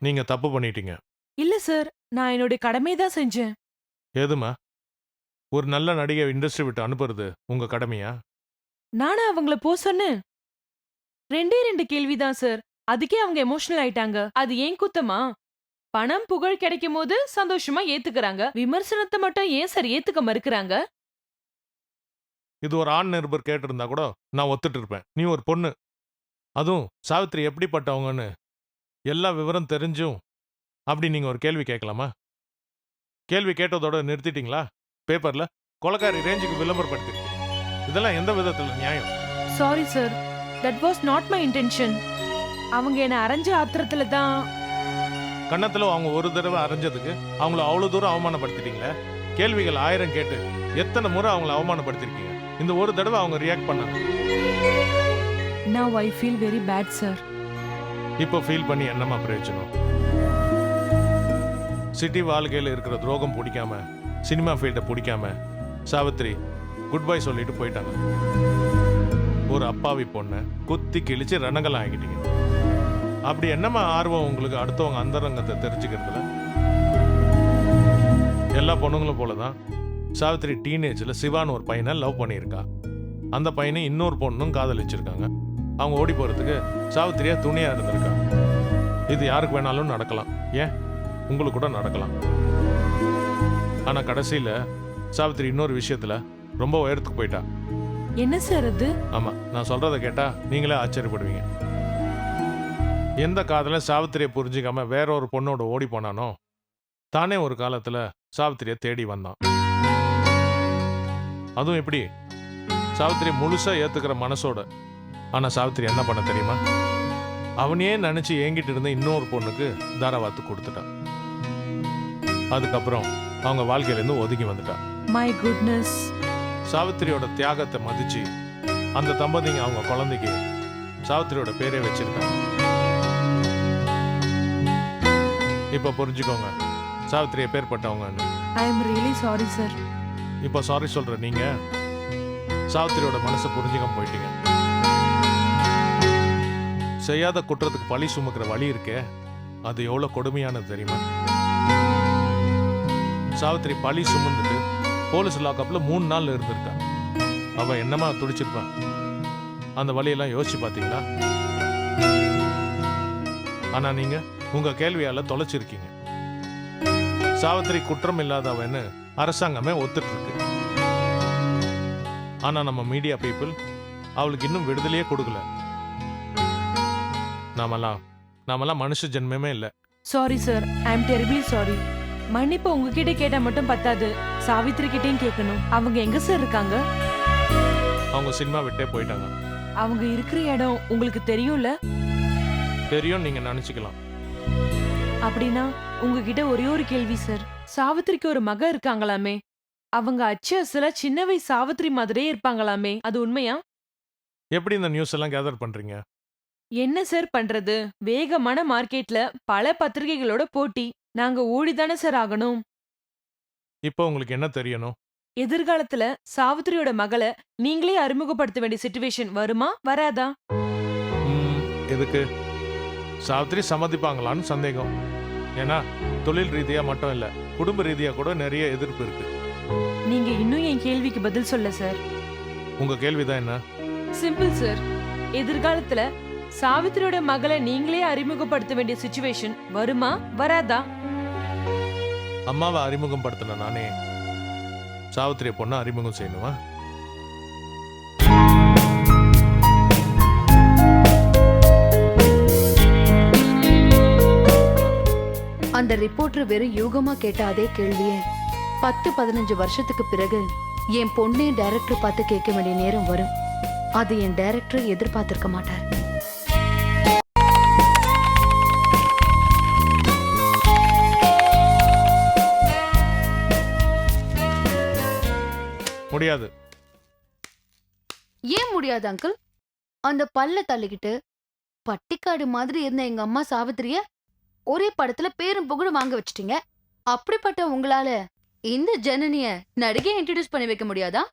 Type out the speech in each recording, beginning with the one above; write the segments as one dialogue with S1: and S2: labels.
S1: நீங்க தப்பு பண்ணிட்டீங்க.
S2: இல்ல சார், நான் என்னுடைய கடமையை தான் செஞ்சேன்.
S1: ஏதும்மா? ஒரு நல்ல நடிகை இண்டஸ்ட்ரி விட்டு அனுப்புறது உங்க கடமையா?
S2: நானா அவங்கள போ சொன்னேன்? 2 கேள்விதான் சார். அதுக்கே அவங்க எமோஷனல் ஆயிட்டாங்க. அது ஏன் குத்தமா? பணம், புகழ் கிடைக்கும்போது சந்தோஷமா ஏத்துக்கறாங்க. விமர்சனத்த மட்டும் ஏன் சார் ஏத்துக்க மறுக்கறாங்க?
S1: இது ஒரு ஆண் நிருபர் கேட்டிருந்தா கூட நான் ஒத்துட்டு இருப்பேன். நீ ஒரு பொண்ணு. அதுவும் சாவித்திரி எப்படிப்பட்டவங்கன்னு எல்லா விவரம் தெரிஞ்சும் அப்படி நீங்க ஒரு கேள்வி கேட்கலாமா? கேள்வி கேட்டதோட நிறுத்திட்டீங்களா? பேப்பர்ல கொலைக்காரி ரேஞ்சுக்கு விளம்பரப்படுத்திருக்கீங்க. இதெல்லாம் எந்த விதத்துல நியாயம்?
S2: Sorry sir. That was not my intention. அவங்க என்ன அரைஞ்ச ஆத்திரத்துல தான்.
S1: கன்னத்துல அவங்க ஒரு தடவை அரைஞ்சதுக்கு அவங்கள அவ்வளவு தூரம் அவமானப்படுத்திட்டீங்களே. கேள்விகள் 1000 கேட்டு எத்தனை முறை அவங்கள அவமானப்படுத்திருக்கீங்க. இந்த ஒரு தடவை அவங்க ரியாக்ட் பண்ணாங்க.
S2: Now I feel very bad sir.
S1: இப்போ ஃபீல் பண்ணி என்னமா பிரயோஜனம்? சிட்டி வாழ்க்கையில் இருக்கிற துரோகம் பிடிக்காம, சினிமா ஃபீல்டை பிடிக்காம சாவித்திரி குட் பை சொல்லிட்டு போயிட்டாங்க. ஒரு அப்பாவி பொண்ணை குத்தி கிழிச்சு ரணங்கலம் ஆகிட்டீங்க. அப்படி என்னமா ஆர்வம் உங்களுக்கு அடுத்தவங்க அந்தரங்கத்தை தெரிஞ்சுக்கிறதுல? எல்லா பொண்ணுங்களும் போலதான் சாவித்திரி டீனேஜில் சிவான்னு ஒரு பையனை லவ் பண்ணியிருக்கா. அந்த பையனை இன்னொரு பொண்ணும் காதலிச்சிருக்காங்க. அவங்க ஓடி போறதுக்கு சாவித்திரியா துணியா இருந்திருக்கா. இது யாருக்கு வேணாலும் நடக்கலாம். ஏன் உங்களுக்கு கூட நடக்கலாம். ஆனா கடைசியில சாவித்திரி இன்னொரு விஷயத்துல ரொம்ப உயரத்துக்கு போயிட்டா.
S2: என்ன சார் அது?
S1: ஆமா, நான் சொல்றதை கேட்டா நீங்களே ஆச்சரியப்படுவீங்க. எந்த காதல சாவித்திரியை புரிஞ்சுக்காம வேற ஒரு பொண்ணோட ஓடி போனானோ, தானே ஒரு காலத்துல சாவித்திரியை தேடி வந்தான். அதுவும் எப்படி? சாவித்திரி முழுசா ஏத்துக்கிற மனசோட. ஆனா சாவித்திரி என்ன பண்ண தெரியுமா? அவனையே நினைச்சு ஏங்கிட்டு இருந்த இன்னொரு பொண்ணுக்கு தாராவாத்து கொடுத்துட்டான். அதுக்கப்புறம் அவங்க வாழ்க்கையிலேருந்து ஒதுங்கி வந்துட்டான்.
S2: My goodness.
S1: சாவித்திரியோட தியாகத்தை மதிச்சு அந்த தம்பதிங்க அவங்க குழந்தைக்கு சாவித்திரியோட பேரே வச்சிருக்காங்க. இப்ப புரிஞ்சுக்கோங்க சாவித்திரி எப்பேற்பட்டவங்கன்னு.
S2: I am really sorry sir.
S1: இப்ப சாரி சொல்ற நீங்க சாவித்திரியோட மனசை புரிஞ்சுக்காம போயிட்டீங்க. செய்யாத குற்றத்துக்கு பழி சுமக்கிற வழி இருக்கே, அது எவ்வளவு கொடுமையானது தெரியுமா? சாவித்திரி பழி சுமந்துட்டு போலீஸ் லாக்அப்ல 3 நாள் இருந்திருக்கா. அவ என்னமா துடிச்சிருப்பான். அந்த வழியெல்லாம் யோசிச்சு பாத்தீங்களா? ஆனா நீங்க உங்க கேள்வியால தொலைச்சிருக்கீங்க. சாவித்திரி குற்றம் இல்லாதவன்னு அரசாங்கமே ஒத்துட்டு இருக்கு. ஆனா நம்ம மீடியா பீப்புள் அவளுக்கு இன்னும் விடுதலையே கொடுக்கல. நாமெல்லாம் மனுஷ ஜென்மமே இல்ல.
S2: Sorry sir. I am terribly sorry. மன்னிப்பு உங்ககிட்ட கேட்டா மட்டும் பத்தாது, சாவித்ரி கிட்டயும் கேட்கணும். அவங்க எங்க சார் இருக்காங்க?
S1: அவங்க சினிமா விட்டே போயிட்டாங்க.
S2: அவங்க இருக்கிற இடம் உங்களுக்கு தெரியும்ல?
S1: தெரியும் நீங்க நினைச்சுக்கலாம்.
S2: அப்படின்னா உங்ககிட்ட ஒரே ஒரு கேள்வி சார். சாவித்திரிக்கு ஒரு மக இருக்காங்களாமே, அவங்க அச்சல சின்ன வயசு சாவித்திரி மாதிரியே இருப்பாங்களாமே, அது உண்மையா?
S1: எப்படி இந்த நியூஸ் எல்லாம் கேதர் பண்றீங்க?
S2: என்ன சார் பண்றது, வேகமான மார்க்கெட்ல பல பத்திரிகைகளோட போட்டி. நாங்க ஓடிதானே சார் ஆகணும்.
S1: இப்போ உங்களுக்கு என்ன தெரியணும்?
S2: எதிர்காலத்துல சாவித்திரியோட மகளை நீங்களே அறிமுகப்படுத்த வேண்டிய சிச்சுவேஷன் வருமா வராதா?
S1: எதுக்கு? சாவித்திரி சம்மதிப்பாங்களான்னு சந்தேகம். ஏன்னா தொழில் ரீதியா மட்டும் இல்ல, குடும்ப ரீதியா கூட நிறைய எதிர்ப்பு இருக்கு.
S2: நீங்க இன்னும் என் கேள்விக்கு பதில் சொல்ல சார்.
S1: உங்க கேள்விதான் என்ன?
S2: Simple sir. எதிர்காலத்துல சாவித்திரியோட மகளை நீங்களே அறிமுகப்படுத்த வேண்டிய சிச்சுவேஷன் வருமா வராதா?
S1: அம்மாவை அறிமுகம் படுத்தின நானே சாவித்திரிய பொண்ண அறிமுகம் செய்யணுமா?
S3: அந்த ரிப்போர்ட்டர் வெறும் யூகமா கேட்ட அதே கேள்வியே 10-15 வருஷத்துக்கு பிறகு என் பொண்ணே டைரக்டர் பார்த்து கேட்க வேண்டிய நேரம் வரும். அது என் டைரக்டர் எதிர்பார்த்திருக்க மாட்டார்.
S1: முடியாது.
S3: ஏன் முடியாது அங்கிள்? அந்த பல்ல தள்ளிக்கிட்டு பட்டிக்காடு மாதிரி இருந்த எங்க அம்மா சாவித்திரிய ஒரே படத்துல பேரும் புகழும் வாங்க வச்சிட்டீங்க. அப்படிப்பட்ட உங்களால இந்த ஜனனிய நடிகை இன்ட்ரோடியூஸ் பண்ணி வைக்க முடியாதா?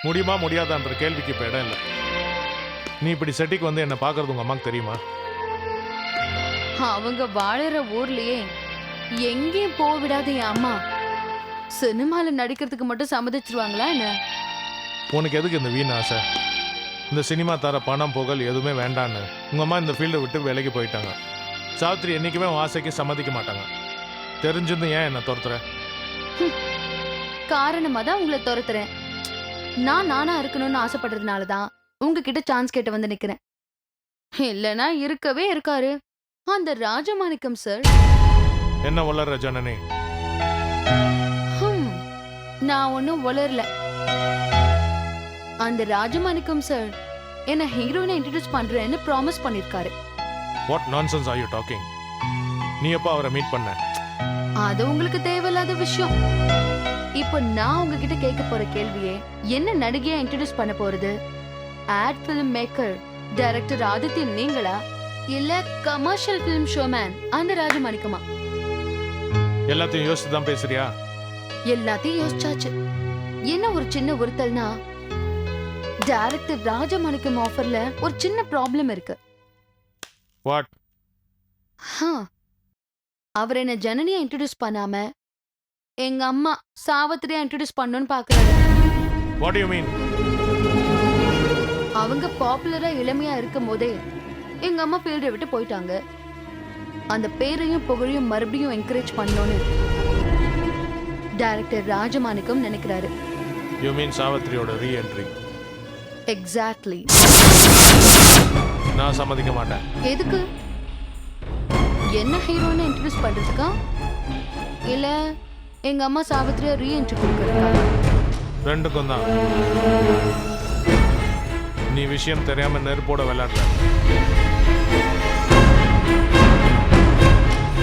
S1: முடியுமா முடியாதான்ற கேள்விக்கு இப்ப இடம் இல்லை. நீ இப்படி செட்டிக்கு வந்து என்ன பாக்குறது உங்க அம்மாக்கு தெரியுமா?
S3: அவங்க வாழற ஊர்லயே எங்கேயும் போக விடாத என் அம்மா சினிமால நடிக்கிறதுக்கு மட்டும் சம்மதிச்சிருவாங்களா என்ன?
S1: உனக்கு எதுக்கு இந்த வீண் ஆசை? இந்த சினிமா தர பணம் புகழ் எதுவுமே வேண்டான்னு உங்கள் அம்மா இந்த ஃபீல்டை விட்டு விலகி போயிட்டாங்க. சாவித்திரி என்றைக்குமே உன் ஆசைக்கு சம்மதிக்க மாட்டாங்க. தெரிஞ்சிருந்து ஏன் என்னை துரத்துற?
S3: காரணமா தான் உங்களை துரத்துறேன். நான் நானா இருக்கணும்னு ஆசைப்படுறதுனாலதான் உங்ககிட்ட சான்ஸ் கேட்டு வந்து நிக்கிறேன். இல்லனா இருக்கவே இருக்காரு அந்த ராஜமாணிக்கம் சார்.
S1: என்ன வளர்ற ஜனனி?
S3: நான் ஒன்னும் வளரல. அந்த ராஜமாணிக்கம் சார் என்ன ஹீரோயினை இன்ட்ரோடியூஸ் பண்றேன்னு ப்ராமிஸ் பண்ணிருக்காரு.
S1: What nonsense are you talking? நீ எப்போ அவரை மீட் பண்ண?
S3: அது உங்களுக்கு தேவையில்லாத விஷயம். இப்போ நான் உங்ககிட்ட கேட்க போற கேள்வியே, என்ன நடிகையா இன்ட்ரோடியூஸ் பண்ண போறது? Ad film maker director Adithyan நீங்களா, இல்ல கமர்ஷியல் பிலிம் ஷோமேன் அந்த ராஜமாணிக்கமா?
S1: எல்லாத்தையும் யோசிச்சு தான் பேசுறியா?
S3: எல்லாத்தையும் யோசிச்சாச்சு. என்ன ஒரு சின்ன உறுத்தல்னா, டைரக்டர் ராஜமாணிக்கம் ஆஃபர்ல ஒரு சின்ன ப்ராப்ளம் இருக்கு.
S1: வாட்?
S3: அவர் என்ன ஜனனியா இன்ட்ரோடியூஸ் பண்ணாம எங்க அம்மா சாவித்திரியா இன்ட்ரோடியூஸ் பண்ணணும்னு பாக்குறாரு.
S1: What to you mean?
S3: அவங்க பாப்புலரா இளமையா இருக்கும் போதே எங்க அம்மா ஃபீல்டை விட்டு போயிட்டாங்க. அந்த பேரையும் புகழையும் மறுபடியும் என்கரேஜ் பண்ணணும்னு டைரக்டர் ராஜமாணிக்கம் நினைக்கிறாரு.
S1: யூ மீன் சாவித்திரியோட ரீஎன்ட்ரி?
S3: எக்ஸாக்ட்லி.
S1: நான் சம்மதிக்க மாட்டேன்.
S3: எதுக்கு? என்ன ஹீரோயினை இன்ட்ரோடியூஸ் பண்றதுக்கா, இல்ல எங்க அம்மா சாவித்திரியா ரீஎன்ட்ரி கொடுக்கறதுக்கா?
S1: ரெண்டுக்கும் தான். நீ விஷயம் தெரியாம நெருப்போட விளையாடுற.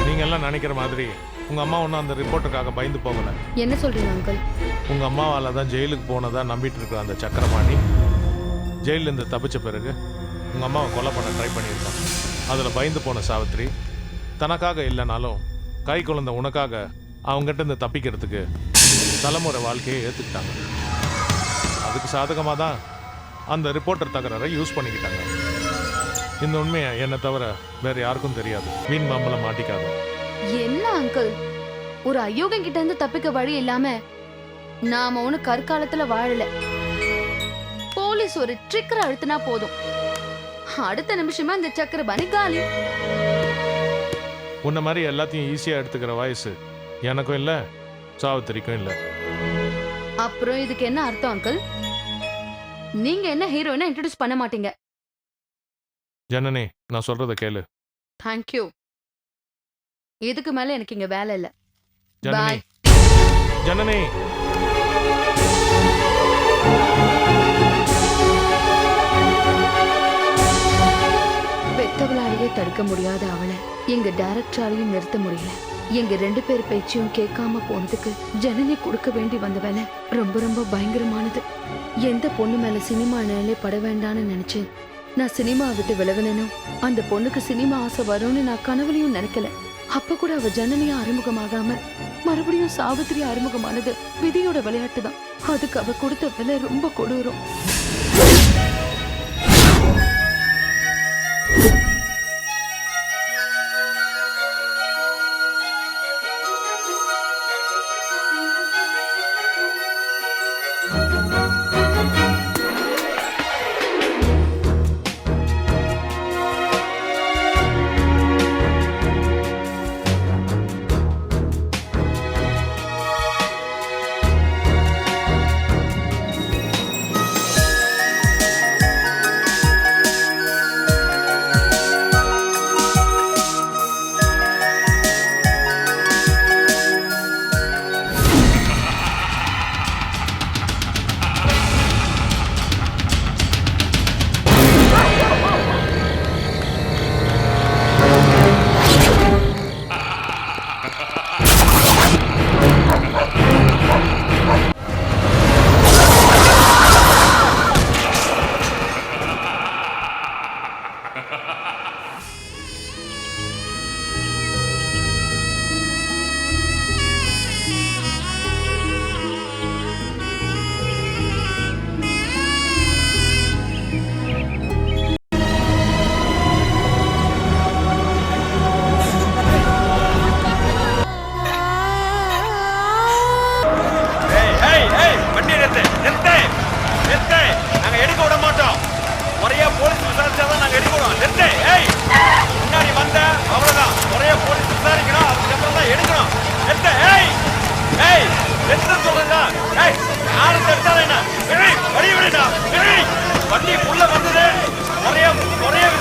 S1: நீங்க எல்லாம் நினைக்கிற மாதிரி உங்க அம்மா ஒன்னும் அந்த ரிப்போர்ட்டுக்காக பயந்து போகல.
S3: என்ன சொல்றீங்க அங்கிள்?
S1: உங்க அம்மாவால தான் ஜெயிலுக்கு போனதா நம்பிட்டு இருக்கிற அந்த சக்கரபாணி ஜெயில இருந்து தப்பிச்ச பிறகு உங்க அம்மாவை கொலை பண்ண ட்ரை பண்ணியிருக்கான். அதுல பயந்து போன சாவித்திரி தனக்காக இல்லைனாலும் கை குழந்தை உனக்காக அவங்ககிட்ட இருந்து தப்பிக்கிறதுக்கு தலைமுறை வாழ்க்கையை ஏற்றுக்கிட்டாங்க. அதுக்கு சாதகமாக தான் அந்த ரிப்போர்ட்டர் தகராறை யூஸ் பண்ணிக்கிட்டாங்க. இந்த உண்மையை என்னை தவிர வேற யாருக்கும் தெரியாது. வீண் மாம்பழம் மாட்டிக்காத.
S3: என்ன அங்கிள், ஒரு அயோகன் கிட்ட இருந்து தப்பிக்க வழி இல்லாம நாம ஒண்ணு கற்காலத்துல வாழல. போலீஸ் ஒரு ட்ரிக்கர் அழுத்தினா போதும், அடுத்த நிமிஷமா இந்த சக்கரபாணி காலி.
S1: உன்ன மாதிரி எல்லாத்தையும் ஈஸியா எடுத்துக்கிற வயசு எனக்கும் இல்ல, சாவித்திரிக்கும் இல்ல.
S3: அப்புறம் இதுக்கு என்ன அர்த்தம் அங்கிள்? நீங்க என்ன ஹீரோயினை இன்ட்ரோடியூஸ் பண்ண மாட்டீங்க?
S1: ஜனனி, நான் சொல்றத கேளு.
S3: தேங்க்யூ. இதுக்கு மேல எனக்கு இங்க வேலை இல்ல.
S1: ஜனனி, ஜனனி.
S3: பெத்தவளாலேயே தடுக்க முடியாத அவளை எங்க டைரக்டராலையும் நிறுத்த முடியல. எங்க 2 பேர் பேச்சையும் கேட்காம போனதுக்கு ஜனனி கொடுக்க வேண்டி வந்த வேலை ரொம்ப ரொம்ப பயங்கரமானது. எந்த பொண்ணு மேல சினிமா நிலையிலே பட வேண்டான்னு நினைச்சேன். நான் சினிமா விட்டு விலகணும், அந்த பொண்ணுக்கு சினிமா ஆசை வரும்னு நான் கனவுலையும் நினைக்கல. அப்ப கூட அவ ஜனனியா அறிமுகமாகாம மறுபடியும் சாவித்திரி அறிமுகமானது விதியோட விளையாட்டு தான். அதுக்கு அவ கொடுத்த விலை ரொம்ப கொடூரம்.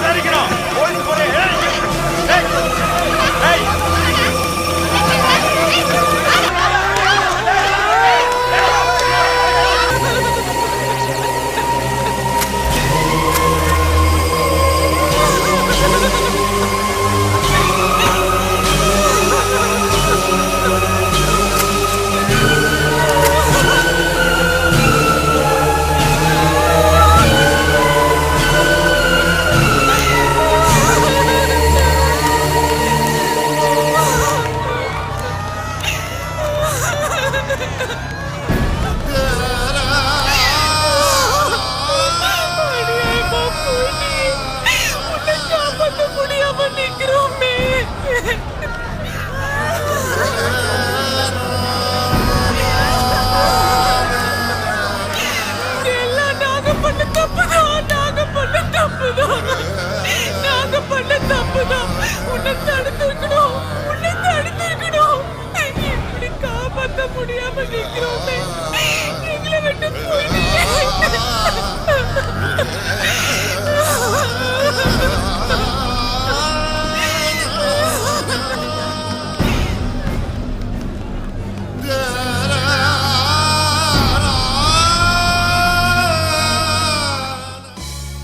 S4: விசாரிக்கணும். போலீஸ் போறே. ஏய் ஏய்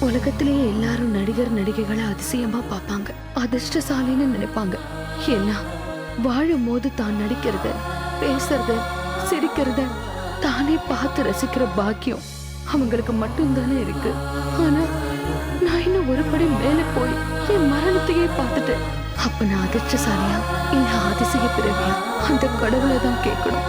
S3: உலகத்திலேயே எல்லாரும் நடிகர் நடிகைகளை அதிசயமா பார்ப்பாங்க, அதிர்ஷ்டசாலின்னு நினைப்பாங்க. ஏன்னா வாழும் போது தான் நடிக்கிறத, பேசுறத, சிரிக்கிறத தானே பார்த்து ரசிக்கிற பாக்கியம் அவங்களுக்கு மட்டும்தானே இருக்கு. ஆனா நான் இன்னும் ஒரு படி மேல போய் என் மரணத்தையே பார்த்துட்டேன். அப்ப நான் அதிர்ஷ்டசாலியா இல்ல அதிசய பிறவியா அந்த கடவுளை தான் கேட்கணும்.